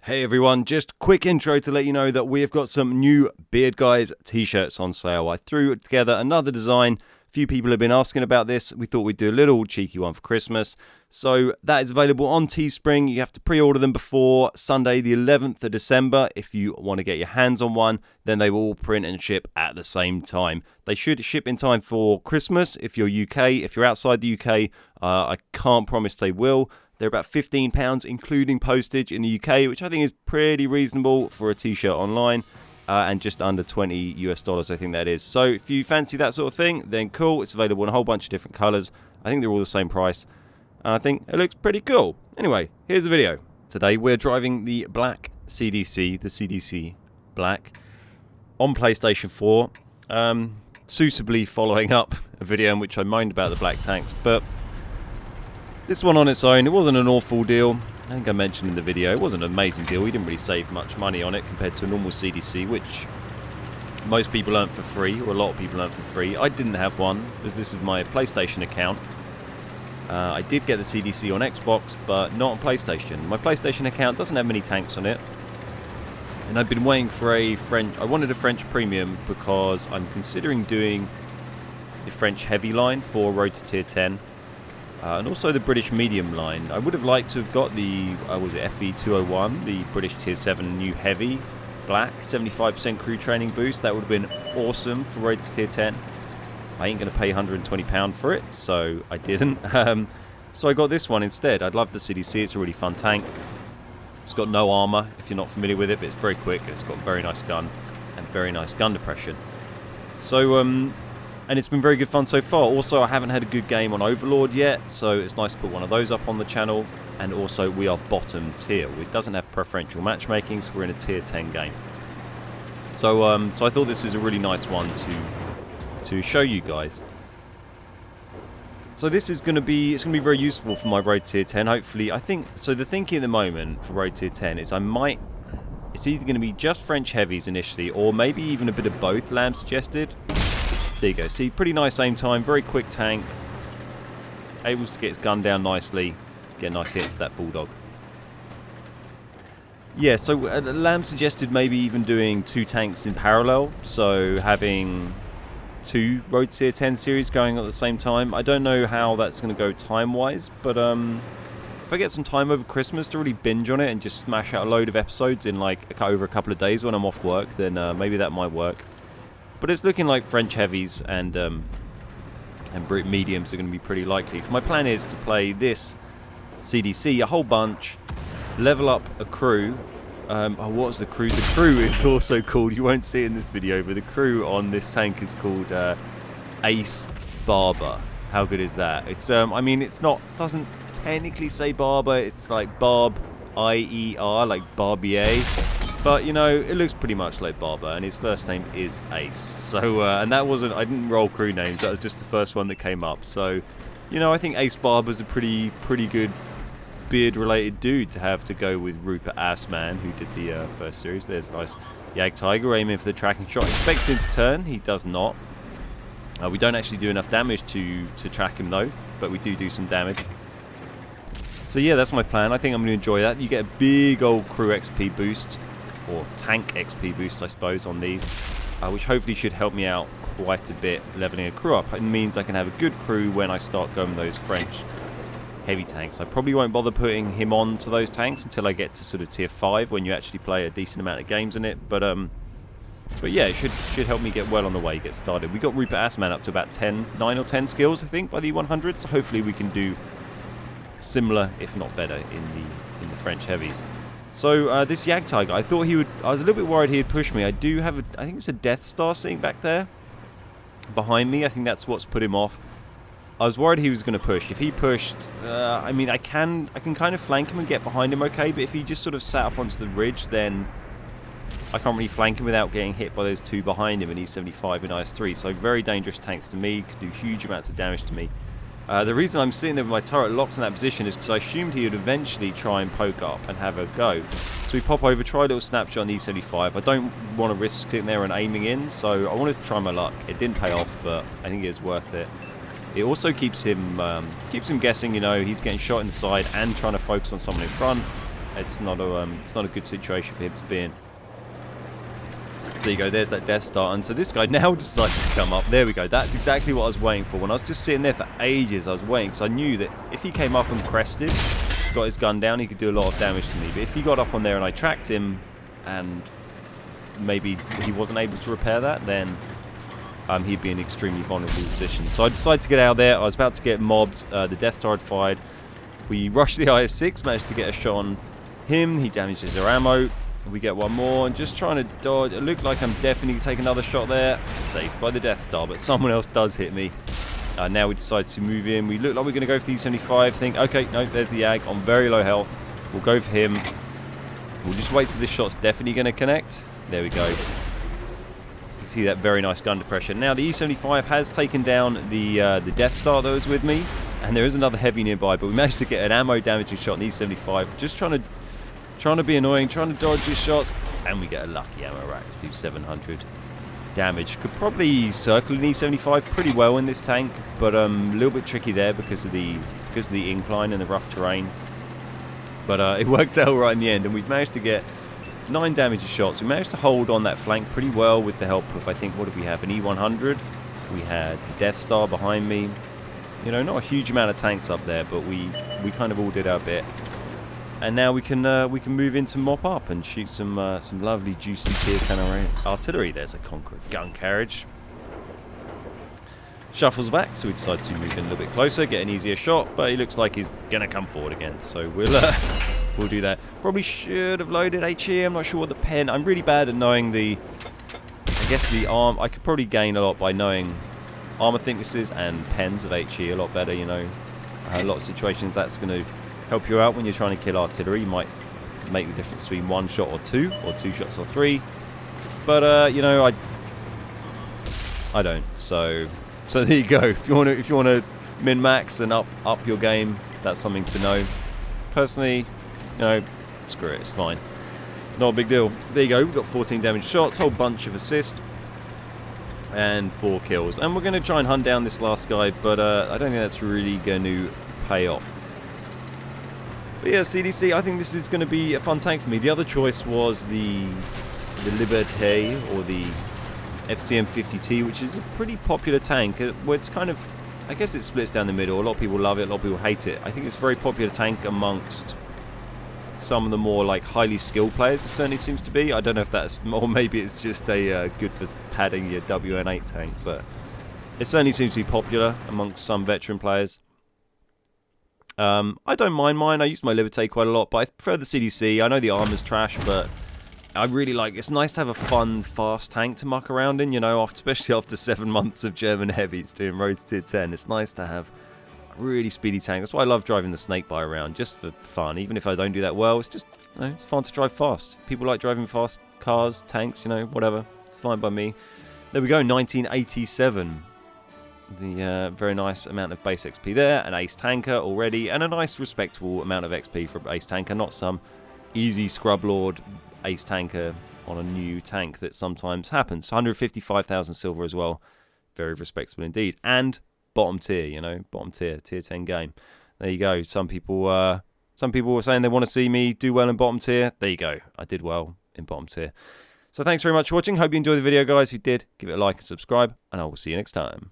Hey everyone, just quick intro to let you know that we've got some new Beard Guys t-shirts on sale. I threw together another design. A few people have been asking about this. We thought we'd do a little cheeky one for Christmas. So that is available on Teespring. You have to pre-order them before Sunday the 11th of December. If you want to get your hands on one, then they will all print and ship at the same time. They should ship in time for Christmas if you're UK. If you're outside the UK, I can't promise they will. They're about £15, including postage in the UK, which I think is pretty reasonable for a t-shirt online, and just under $20 US, I think that is. So if you fancy that sort of thing, then cool. It's available in a whole bunch of different colours. I think they're all the same price, and I think it looks pretty cool. Anyway, here's the video. Today we're driving the Black CDC, the CDC Black, on PlayStation 4, suitably following up a video in which I moaned about the black tanks, but this one on its own, it wasn't an awful deal. I think I mentioned in the video, it wasn't an amazing deal. We didn't really save much money on it compared to a normal CDC, which most people earn for free, or a lot of people earn for free. I didn't have one, because this is my PlayStation account. I did get the CDC on Xbox, but not on PlayStation. My PlayStation account doesn't have many tanks on it. And I've been waiting for I wanted a French Premium because I'm considering doing the French Heavy line for Road to Tier 10. And also the British Medium line. I would have liked to have got the, was it FE201, the British Tier 7 new Heavy Black, 75% crew training boost. That would have been awesome for Road to Tier 10. I ain't going to pay £120 for it, so I didn't. So I got this one instead. I'd love the CDC, it's a really fun tank. It's got no armour, if you're not familiar with it, but it's very quick. It's got a very nice gun and very nice gun depression. So, and it's been very good fun so far. Also, I haven't had a good game on Overlord yet, so it's nice to put one of those up on the channel. And also, we are bottom tier. It doesn't have preferential matchmaking, so we're in a tier 10 game. So, so I thought this is a really nice one to show you guys. So this is going to be very useful for my Road Tier 10. Hopefully, I think so. The thinking at the moment for Road Tier 10 is it's either going to be just French heavies initially, or maybe even a bit of both. Lamb suggested. So there you go. See, pretty nice aim time, very quick tank, able to get his gun down nicely, get a nice hit to that bulldog. Yeah, so Lamb suggested maybe even doing two tanks in parallel, so having two Road Tier 10 series going at the same time. I don't know how that's going to go time-wise, but if I get some time over Christmas to really binge on it and just smash out a load of episodes in like over a couple of days when I'm off work, then maybe that might work. But it's looking like French heavies and Brit mediums are going to be pretty likely. My plan is to play this CDC a whole bunch, level up a crew. What was the crew? The crew is also called, you won't see it in this video, but the crew on this tank is called Ace Barber. How good is that? It's I mean, doesn't technically say Barber. It's like Barb, I-E-R, like Barbier. But, you know, it looks pretty much like Barber, and his first name is Ace. So, and that wasn't, I didn't roll crew names, that was just the first one that came up. So, you know, I think Ace Barber's a pretty good beard-related dude to have to go with Rupert Assman, who did the first series. There's a nice Jagdtiger aiming for the tracking shot. Expect him to turn, he does not. We don't actually do enough damage to track him, though, but we do some damage. So, yeah, that's my plan. I think I'm going to enjoy that. You get a big old crew XP boost, or tank XP boost, I suppose, on these, which hopefully should help me out quite a bit leveling a crew up. It means I can have a good crew when I start going those French heavy tanks. I probably won't bother putting him on to those tanks until I get to sort of tier 5 when you actually play a decent amount of games in it. But yeah, it should help me get well on the way, get started. We got Rupert Assman up to about 9 or 10 skills, I think, by the 100. So hopefully we can do similar, if not better, in the French heavies. So this Jagdtiger, I was a little bit worried he'd push me. I think it's a Death Star sitting back there behind me. I think that's what's put him off. I was worried he was going to push. If he pushed, I mean, I can kind of flank him and get behind him okay, but if he just sort of sat up onto the ridge, then I can't really flank him without getting hit by those two behind him in E75 and IS-3. So very dangerous tanks to me, could do huge amounts of damage to me. The reason I'm sitting there with my turret locked in that position is because I assumed he would eventually try and poke up and have a go. So we pop over, try a little snapshot on the E75. I don't want to risk sitting there and aiming in, so I wanted to try my luck. It didn't pay off, but I think it is worth it. It also keeps him guessing, you know, he's getting shot in the side and trying to focus on someone in front. It's not a good situation for him to be in. So there you go, there's that Death Star, and so this guy now decides to come up. There we go, that's exactly what I was waiting for. When I was just sitting there for ages, I was waiting, because I knew that if he came up and crested, got his gun down, he could do a lot of damage to me. But if he got up on there and I tracked him, and maybe he wasn't able to repair that, then he'd be in an extremely vulnerable position. So I decided to get out there. I was about to get mobbed. The Death Star had fired. We rushed the IS-6, managed to get a shot on him. He damages our ammo. We get one more, and just trying to dodge. It looked like I'm definitely going to take another shot there. Saved by the Death Star, but someone else does hit me. Now we decide to move in. We look like we're going to go for the E75. Think, okay, no, there's the Ag on very low health. We'll go for him. We'll just wait till this shot's definitely going to connect. There we go. You see that very nice gun depression. Now the E75 has taken down the Death Star that was with me, and there is another heavy nearby, but we managed to get an ammo damaging shot on the E75. Just trying to be annoying, trying to dodge his shots, and we get a lucky ammo rack to do 700 damage. Could probably circle an E75 pretty well in this tank, but a little bit tricky there because of the incline and the rough terrain. But it worked out right in the end, and we've managed to get 9 damage shots. We managed to hold on that flank pretty well with the help of, I think, what did we have? An E100. We had the Death Star behind me. You know, not a huge amount of tanks up there, but we kind of all did our bit. And now we can move into mop up and shoot some lovely juicy tier 10 artillery. There's a Conqueror gun carriage. Shuffles back, so we decide to move in a little bit closer, get an easier shot, but he looks like he's gonna come forward again. So we'll do that. Probably should have loaded HE. I'm not sure what the pen. I'm really bad at knowing the arm. I could probably gain a lot by knowing armor thicknesses and pens of HE a lot better. You know, a lot of situations that's going to help you out when you're trying to kill artillery. You might make the difference between one shot or two shots or three. But you know, I don't. So there you go. If you want to min max and up your game, that's something to know. Personally, you know, screw it. It's fine. Not a big deal. There you go. We've got 14 damage shots, whole bunch of assist, and 4 kills. And we're going to try and hunt down this last guy, but I don't think that's really going to pay off. But yeah, CDC, I think this is going to be a fun tank for me. The other choice was the Liberté, or the FCM50T, which is a pretty popular tank. Where it's kind of, I guess it splits down the middle. A lot of people love it, a lot of people hate it. I think it's a very popular tank amongst some of the more like highly skilled players. It certainly seems to be. I don't know if that's, or maybe it's just a good for padding your WN8 tank, but it certainly seems to be popular amongst some veteran players. I don't mind mine. I use my Liberté quite a lot, but I prefer the CDC. I know the armor's trash, but I really like. It's nice to have a fun, fast tank to muck around in. You know, especially after 7 months of German heavies doing roads tier 10. It's nice to have a really speedy tank. That's why I love driving the Snakebite around, just for fun. Even if I don't do that well, it's just, you know, it's fun to drive fast. People like driving fast cars, tanks, you know, whatever. It's fine by me. There we go, 1987. The very nice amount of base XP there, an ace tanker already, and a nice respectable amount of XP for ace tanker, not some easy scrub lord ace tanker on a new tank that sometimes happens. 155,000 silver as well, very respectable indeed, and bottom tier, you know, bottom tier 10 game. There you go. Some people were saying they want to see me do well in bottom tier. There you go, I did well in bottom tier. So thanks very much for watching. Hope you enjoyed the video, guys. If you did, give it a like and subscribe, and I will see you next time.